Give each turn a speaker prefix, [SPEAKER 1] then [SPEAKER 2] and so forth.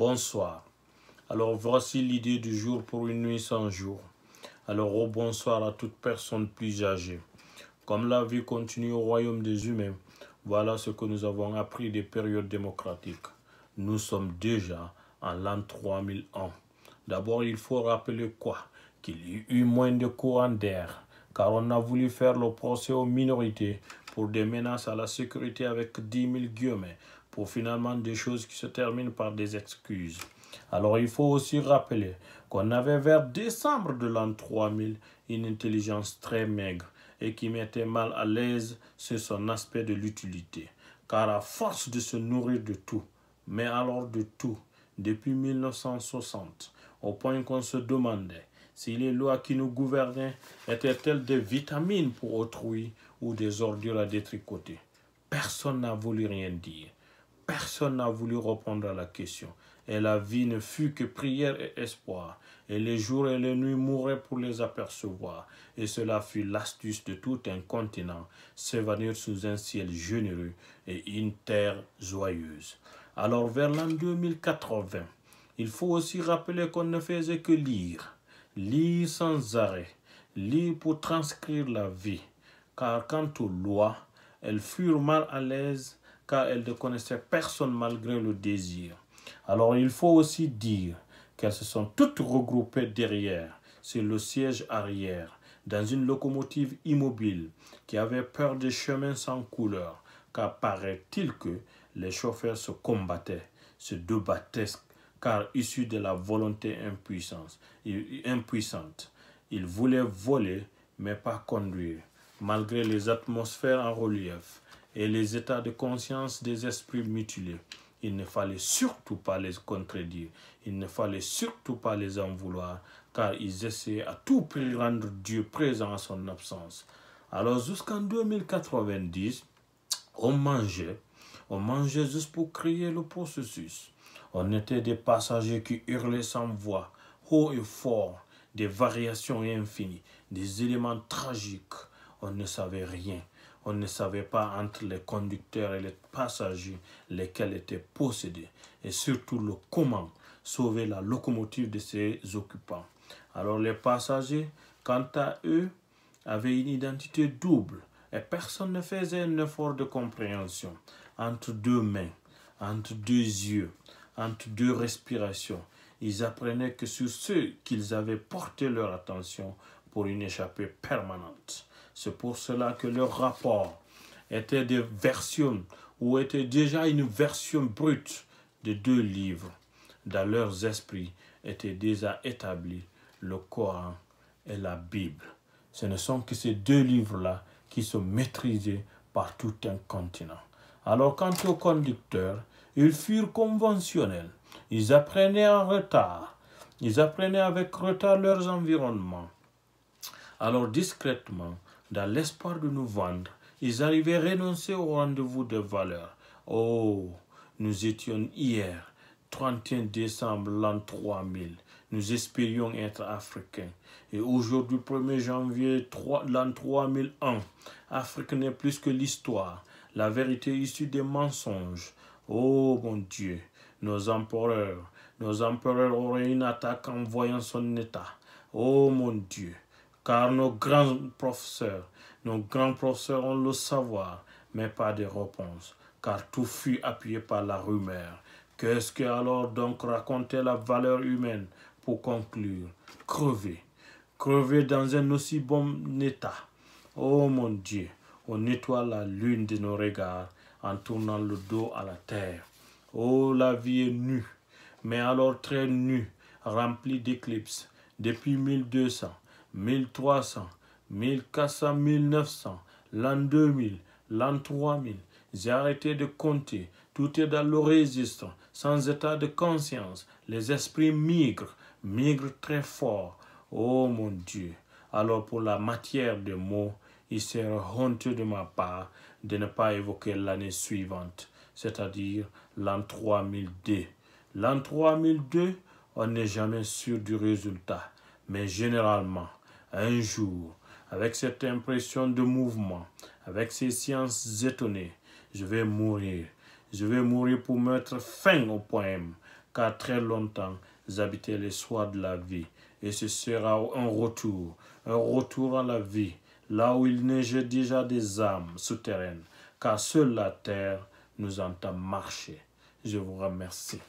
[SPEAKER 1] Bonsoir. Alors voici l'idée du jour pour une nuit sans jour. Alors au bonsoir à toute personne plus âgée. Comme la vie continue au royaume des humains, voilà ce que nous avons appris des périodes démocratiques. Nous sommes déjà en l'an 3001. D'abord, il faut rappeler quoi? Qu'il y eut moins de courants d'air, car on a voulu faire le procès aux minorités pour des menaces à la sécurité avec 10 000 guillemets, pour finalement des choses qui se terminent par des excuses. Alors il faut aussi rappeler qu'on avait vers décembre de l'an 3000 une intelligence très maigre et qui mettait mal à l'aise sur son aspect de l'utilité. Car à force de se nourrir de tout, mais alors de tout, depuis 1960, au point qu'on se demandait si les lois qui nous gouvernaient étaient-elles des vitamines pour autrui ou des ordures à détricoter. Personne n'a voulu rien dire. Personne n'a voulu répondre à la question. Et la vie ne fut que prière et espoir. Et les jours et les nuits mouraient pour les apercevoir. Et cela fut l'astuce de tout un continent, s'évanouir sous un ciel généreux et une terre joyeuse. Alors vers l'an 2080, il faut aussi rappeler qu'on ne faisait que lire. Lire sans arrêt. Lire pour transcrire la vie. Car quant aux lois, elles furent mal à l'aise car elles ne connaissaient personne malgré le désir. Alors il faut aussi dire qu'elles se sont toutes regroupées derrière, sur le siège arrière, dans une locomotive immobile qui avait peur des chemins sans couleur, car paraît-il que les chauffeurs se combattaient, se débattaient, car issus de la volonté impuissante. Ils voulaient voler, mais pas conduire, malgré les atmosphères en relief et les états de conscience des esprits mutilés. Il ne fallait surtout pas les contredire, il ne fallait surtout pas les en vouloir, car ils essayaient à tout prix de rendre Dieu présent à son absence. Alors jusqu'en 2090, on mangeait juste pour créer le processus. On était des passagers qui hurlaient sans voix, haut et fort, des variations infinies, des éléments tragiques. On ne savait rien. On ne savait pas entre les conducteurs et les passagers lesquels étaient possédés. Et surtout le comment sauver la locomotive de ses occupants. Alors les passagers, quant à eux, avaient une identité double. Et personne ne faisait un effort de compréhension. Entre deux mains, entre deux yeux, entre deux respirations, ils apprenaient que sur ceux qu'ils avaient porté leur attention pour une échappée permanente. C'est pour cela que leur rapport était des versions ou était déjà une version brute de deux livres. Dans leurs esprits étaient déjà établis le Coran et la Bible. Ce ne sont que ces deux livres-là qui sont maîtrisés par tout un continent. Alors quant aux conducteurs, ils furent conventionnels. Ils apprenaient en retard. Ils apprenaient avec retard leurs environnements. Alors discrètement, dans l'espoir de nous vendre, ils arrivaient à renoncer au rendez-vous de valeur. Oh, nous étions hier, 31 décembre l'an 3000. Nous espérions être africains. Et aujourd'hui, 1er janvier l'an 3001, Afrique n'est plus que l'histoire, la vérité issue des mensonges. Oh mon Dieu, nos empereurs auraient une attaque en voyant son état. Oh mon Dieu. Car nos grands professeurs ont le savoir, mais pas de réponse, car tout fut appuyé par la rumeur. Qu'est-ce que alors donc racontait la valeur humaine pour conclure? Crever dans un aussi bon état. Oh mon Dieu, on nettoie la lune de nos regards en tournant le dos à la terre. Oh, la vie est nue, mais alors très nue, remplie d'éclipses, depuis 1200. 1300, 1400, 1900, l'an 2000, l'an 3000. J'ai arrêté de compter. Tout est dans le registre, sans état de conscience. Les esprits migrent très fort. Oh mon Dieu. Alors pour la matière des mots, il serait honteux de ma part de ne pas évoquer l'année suivante, c'est-à-dire l'an 3002. L'an 3002, on n'est jamais sûr du résultat, mais généralement, un jour, avec cette impression de mouvement, avec ces sciences étonnées, je vais mourir. Je vais mourir pour mettre fin au poème, car très longtemps j'habitais les soirs de la vie, et ce sera un retour à la vie, là où il neigeait déjà des âmes souterraines, car seule la terre nous entend marcher. Je vous remercie.